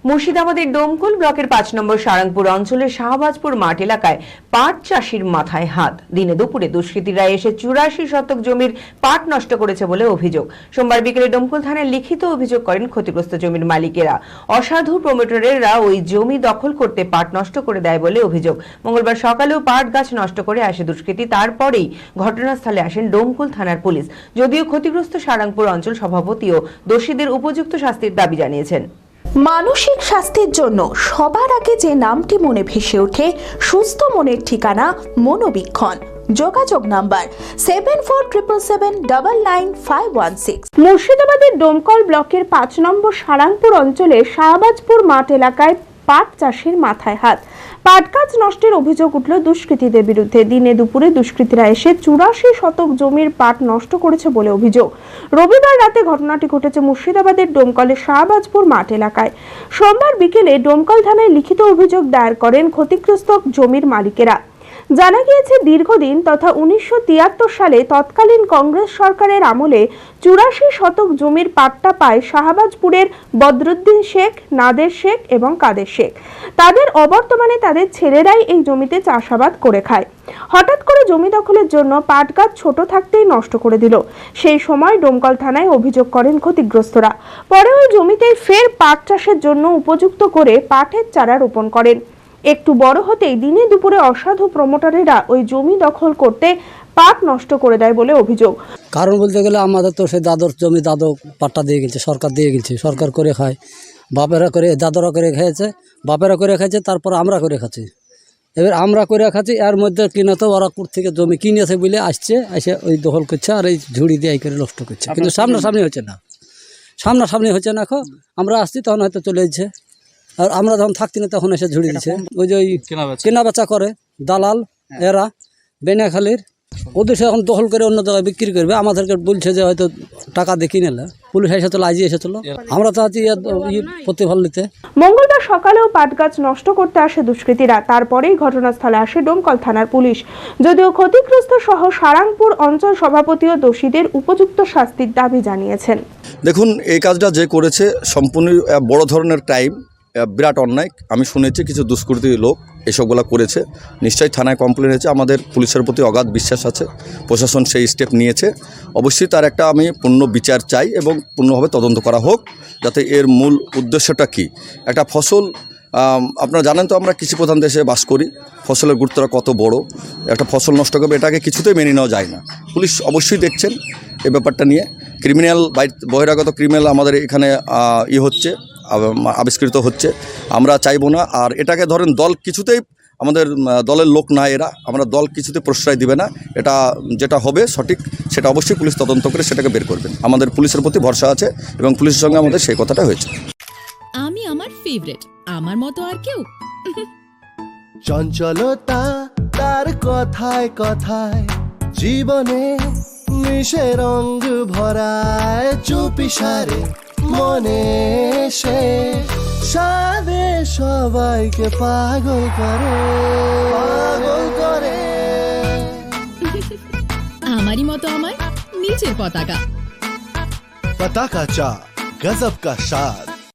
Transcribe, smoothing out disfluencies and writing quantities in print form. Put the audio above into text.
মুর্শিদাবাদের ডোমকল ব্লকের ৫ নম্বর সারাংপুর অঞ্চলের শাহবাজপুর মাঠ এলাকায় পাট চাষির মাথায় হাত। দিনে দুপুরে দুষ্কৃতীরা এসে ৮৪ শতক জমির পাট নষ্ট করেছে বলে অভিযোগ। সোমবার বিকেলে ডোমকল থানায় লিখিত অভিযোগ করেন ক্ষতিগ্রস্ত জমির মালিকেরা। অসাধু প্রমোটরেরা ওই জমি দখল করতে পাট নষ্ট করে দেয় বলে অভিযোগ। মঙ্গলবার সকালেও পাট গাছ নষ্ট করে আসে দুষ্কৃতী। তারপরেই ঘটনাস্থলে আসেন ডোমকল থানার পুলিশ। যদিও ক্ষতিগ্রস্ত সারাংপুর অঞ্চল সভাপতিও দোষীদের উপযুক্ত শাস্তির দাবি জানিয়েছেন। মানসিক স্বাস্থ্যের জন্য সবার আগে যে নামটি মনে ভেসে ওঠে সুস্থ মনের ঠিকানা মনোবীক্ষণ। যোগাযোগ নাম্বার 7477799516। মুর্শিদাবাদের ডোমকল ব্লকের ৫ নম্বর সারাংপুর অঞ্চলে শাহবাজপুর মাঠ এলাকায় পাট চাষের মাথায় হাত। পাট গাছ নষ্টের অভিযোগ উঠল দুষ্কৃতীদের বিরুদ্ধে। দিনে দুপুরে দুষ্কৃতীরা এসে ৮৪ শতক জমির পাট নষ্ট করেছে বলে অভিযোগ। রবিবার রাতে ঘটনাটি ঘটেছে মুর্শিদাবাদের ডোমকলের শাহবাজপুর মাঠ এলাকায়। সোমবার বিকেলে ডোমকল থানায় লিখিত অভিযোগ দায়ের করেন ক্ষতিগ্রস্ত জমির মালিকেরা। জানা গিয়েছে, দীর্ঘদিন তথা ১৯৭৩ সালে তৎকালীন কংগ্রেস সরকারের আমলে ৮৪ শতক জমির পাট্টা পায় শাহবাজপুরের বদরুদ্দিন শেখ, নাদের শেখ এবং কাদের শেখ। তাদের অবর্তমানে তাদের ছেলেরাই এই জমিতে চাষাবাদ করে খায়। হঠাৎ করে জমি দখলের জন্য পাট গাছ ছোট থাকতেই নষ্ট করে দিল। সেই সময় ডোমকল থানায় অভিযোগ করেন ক্ষতিগ্রস্তরা। পরে ওই জমিতে ফের পাট চাষের জন্য উপযুক্ত করে পাটের চারা রোপণ করেন। একটু বড় হতেই দিনে দুপুরে অসাধু প্রমোটারেরা ওই জমি দখল করতে পাট নষ্ট করে দেয় বলে অভিযোগ। কারণ বলতে গেলে আমাদের তো সেই দাদর জমি দাদু পাট্টা দিয়ে গেছে, সরকার দিয়ে গেছে, সরকার করে খায়, বাপেরা করে দাদরা করে খেয়েছে, বাপেরা করে খাইছে, তারপর আমরা করে খাচ্ছি। এবার আমরা করে খাচ্ছি, এর মধ্যে কিনে তো ওরা কোথা থেকে জমি কিনেছে বলে আসছে, এসে ওই দখল করছে আর এই ঝুড়ি দিয়ে এই করে নষ্ট করছে। কিন্তু সামনাসামনি হচ্ছে না, সামনাসামনি হচ্ছে না। এখন আমরা আসছি তখন হয়তো চলে যাচ্ছে, আর আমরা যখন থাকছি না তখন এসে ঝুড়ি দিচ্ছে। ওই যে ওই কেনা বেচা করে দালাল এরা বেনাখালির, ওদের এখন দখল করে অন্য জায়গায় বিক্রি করবে। আমাদেরকে বলছে যে হয়তো টাকা দেখি নিলে পুলিশ এসেছিল, আজই এসেছিল। আমরা তো আছি প্রতিফল নিতে। মঙ্গলবার সকালেও পাট গাছ নষ্ট করতে আসে দুষ্কৃতীরা। তারপরেই ঘটনাস্থলে আসে ডোমকল থানার পুলিশ। যদিও ক্ষতিগ্রস্ত সহ সারাংপুর অঞ্চল সভাপতিও দোষীদের উপযুক্ত শাস্তির দাবি জানিয়েছেন। দেখুন, এই কাজটা যে করেছে সম্পূর্ণ বড় ধরনের ক্রাইম, বিরাট অন্যায়। আমি শুনেছি কিছু দুষ্কৃতী লোক এসবগুলো করেছে। নিশ্চয়ই থানায় কমপ্লেন হয়েছে। আমাদের পুলিশের প্রতি অগাধ বিশ্বাস আছে, প্রশাসন সেই স্টেপ নিয়েছে। অবশ্যই তার একটা আমি পূর্ণ বিচার চাই এবং পূর্ণভাবে তদন্ত করা হোক, যাতে এর মূল উদ্দেশ্যটা কি। একটা ফসল, আপনারা জানেন তো আমরা কৃষি প্রধান দেশে বাস করি, ফসলের গুরুত্বটা কত বড়। একটা ফসল নষ্ট করবে, এটাকে কিছুতেই মেনে নেওয়া যায় না। পুলিশ অবশ্যই দেখছেন এই ব্যাপারটা নিয়ে। ক্রিমিনাল বহিরাগত ক্রিমিনাল আমাদের এখানে হচ্ছে, আবিষ্কৃত হচ্ছে। আমরা চাইবো না। আর এটাকে ধরেন দল কিছুতেই, আমাদের দলের লোক না এরা, আমরা দল কিছুতে প্রশ্রয় দিবে না। এটা যেটা হবে সঠিক সেটা অবশ্যই পুলিশ তদন্ত করে সেটাকে বের করবেন। আমাদের পুলিশের প্রতি ভরসা আছে এবং পুলিশের সঙ্গে আমাদের সেই কথাটা হয়েছে। আমি আমার ফেভারিট, আমার মতো আর কেউ। চঞ্চলতা তার কথায় কথায় জীবনে মিশে রঙ ভরায়, চুপি সারে মনে সে সাদে সবাইকে পাগল করে, পাগল করে। আমারই মতো আমার নিচের পতাকা। পতাকা চা, গজব কা স্বাদ।